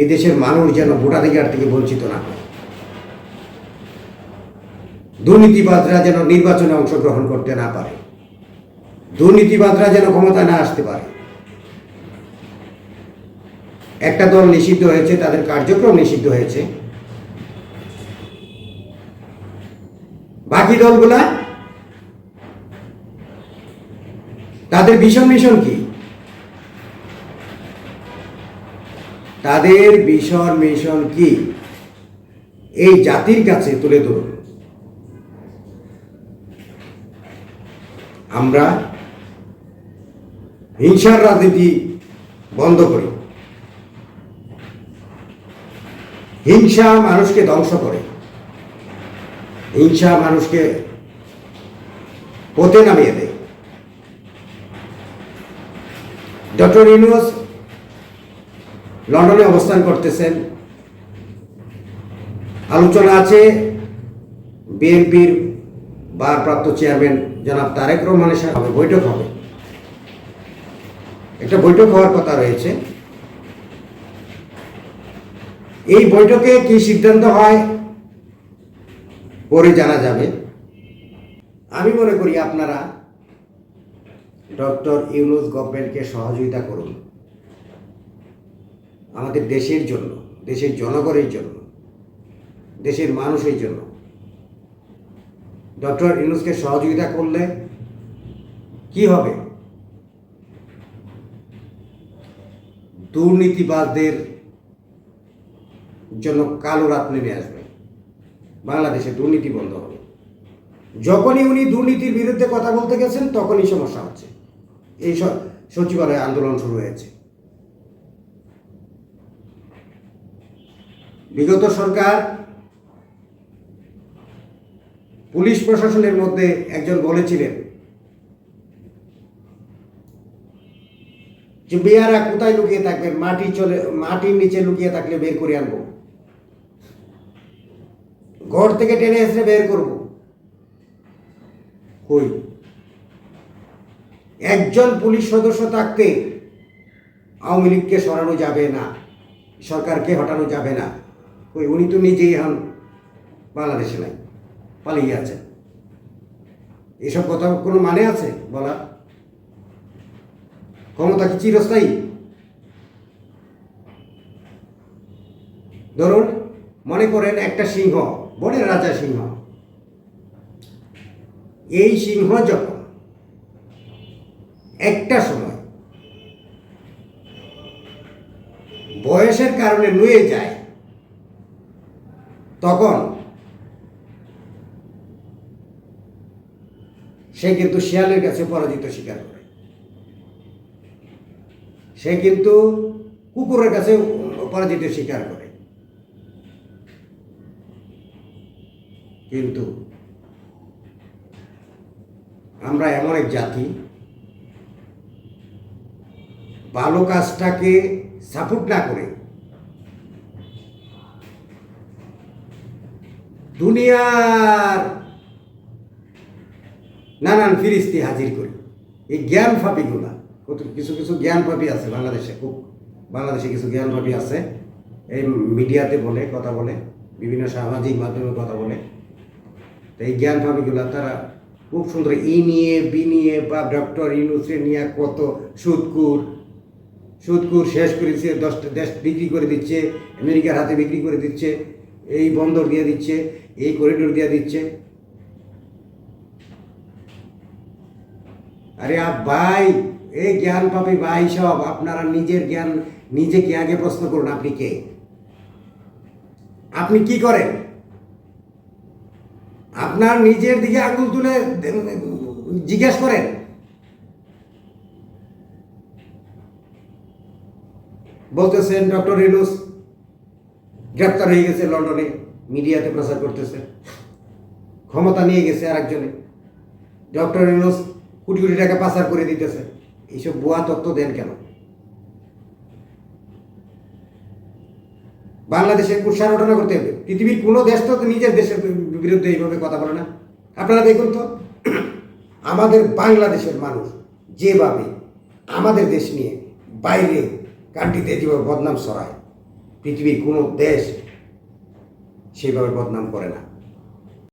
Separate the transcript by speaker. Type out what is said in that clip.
Speaker 1: এই দেশের মানুষ যেন ভোটাধিকার থেকে বঞ্চিত না হয়, দুর্নীতিবাদরা যেন নির্বাচনে অংশগ্রহণ করতে না পারে, দুর্নীতিবাদরা যেন ক্ষমতায় না আসতে পারে। একটা দল নিষিদ্ধ হয়েছে, তাদের কার্যক্রম নিষিদ্ধ হয়েছে, বাকি দলগুলা তাদের ভীষণ মিশন কি? তাদের ভীষণ মিশন কি এই জাতির কাছে তুলে ধরুন। আমরা হিংসার রাজনীতি বন্ধ করি। হিংসা মানুষকে ধ্বংস করে, হিংসা মানুষকে পথে নামিয়ে দেয়। ডক্টর ইউনূস লন্ডনে অবস্থান করতেছেন, আলোচনা আছে বিএনপির ভারপ্রাপ্ত চেয়ারম্যান জনাব তারেক রহমানের সাথে বৈঠক হবে, একটা বৈঠক হওয়ার কথা রয়েছে। এই বৈঠকে কি সিদ্ধান্ত হয় পরে জানা যাবে। আমি মনে করি আপনারা ডক্টর ইউনূস গভর্নমেন্টকে সহযোগিতা করুন, আমাদের দেশের জন্য, দেশের জনগণের জন্য, দেশের মানুষের জন্য। ডক্টর ইউনূসকে সহযোগিতা করলে কি হবে? দুর্নীতিবাদদের জন্য কালো রাত নেমে আসবে, বাংলাদেশে দুর্নীতি বন্ধ হবে। যখনই উনি দুর্নীতির বিরুদ্ধে কথা বলতে গেছেন তখনই সমস্যা হচ্ছে। এই সচিবালয়ে আন্দোলন শুরু হয়েছে। বিগত সরকার পুলিশ প্রশাসনের মধ্যে একজন বলেছিলেন যে মেয়েরা কোথায় লুকিয়ে থাকবেন, মাটির নিচে লুকিয়ে থাকলে বের করে আনবো, ঘর থেকে টেনে এসে বের করব। কই, একজন পুলিশ সদস্য থাকতে আওয়ামী লীগকে সরানো যাবে না, সরকারকে হটানো যাবে না। কই, উনি তো নিজেই হন বাংলাদেশে নাই, পালিয়ে আছেন। এসব কথা কোনো মানে আছে বলা? ক্ষমতা কি চিরস্থায়ী? ধরুন, মনে করেন একটা সিংহ, বনের রাজা সিংহ, এই সিংহ যখন একটা সময় বয়সের কারণে নুয়ে যায়, তখন সে কিন্তু শিয়ালের কাছে পরাজিত স্বীকার করে, সে কিন্তু কুকুরের কাছে পরাজিত স্বীকার করে। কিন্তু আমরা এমন এক জাতি, ভালো কাজটাকে সাপোর্ট না করে দুনিয়ার নানান ফিরিস্তি হাজির করি। এই জ্ঞান ফাঁপিগুলা, কিছু কিছু জ্ঞান ফাঁপি আছে বাংলাদেশে, বাংলাদেশে কিছু জ্ঞান ফাঁপি আছে, এই মিডিয়াতে বলে, কথা বলে, বিভিন্ন সামাজিক মাধ্যমে কথা বলে। তো এই জ্ঞান ফাঁপিগুলা তারা খুব সুন্দর ই নিয়ে বি নিয়ে বা ডক্টর ইউনূসকে নিয়ে কত সুদকুর শেষ করেছে, 10টা দেশ বিক্রি করে দিচ্ছে, আমেরিকার হাতে বিক্রি করে দিচ্ছে, এই বন্দর দিয়ে দিচ্ছে, এই করিডোর দিয়ে দিচ্ছে। আরে ভাই, এই জ্ঞান পাবে ভাই সব, আপনারা নিজের জ্ঞান নিজেকে আগে প্রশ্ন করুন। আপনি কে? আপনি কি করেন? আপনার নিজের দিকে আঙুল তুলে জিজ্ঞেস করেন। বলতেছেন ডক্টর ইউনূস গ্রেপ্তার হয়ে গেছে লন্ডনে, মিডিয়াতে প্রচার করতেছে, ক্ষমতা নিয়ে গেছে আরেকজনে, ডক্টর ইউনূস কোটি কোটি টাকা পাচার করে দিতেছে। এইসব ভুয়া তথ্য দেন কেন? বাংলাদেশের কুৎসারটনা করতে হবে। পৃথিবীর কোনো দেশ তো নিজের দেশের বিরুদ্ধে এইভাবে কথা বলে না। আপনারা দেখুন তো, আমাদের বাংলাদেশের মানুষ যেভাবে আমাদের দেশ নিয়ে বাইরে কান্ট্রিতে যেভাবে বদনাম ছড়ায়, পৃথিবীর কোনো দেশ সেইভাবে বদনাম করে না।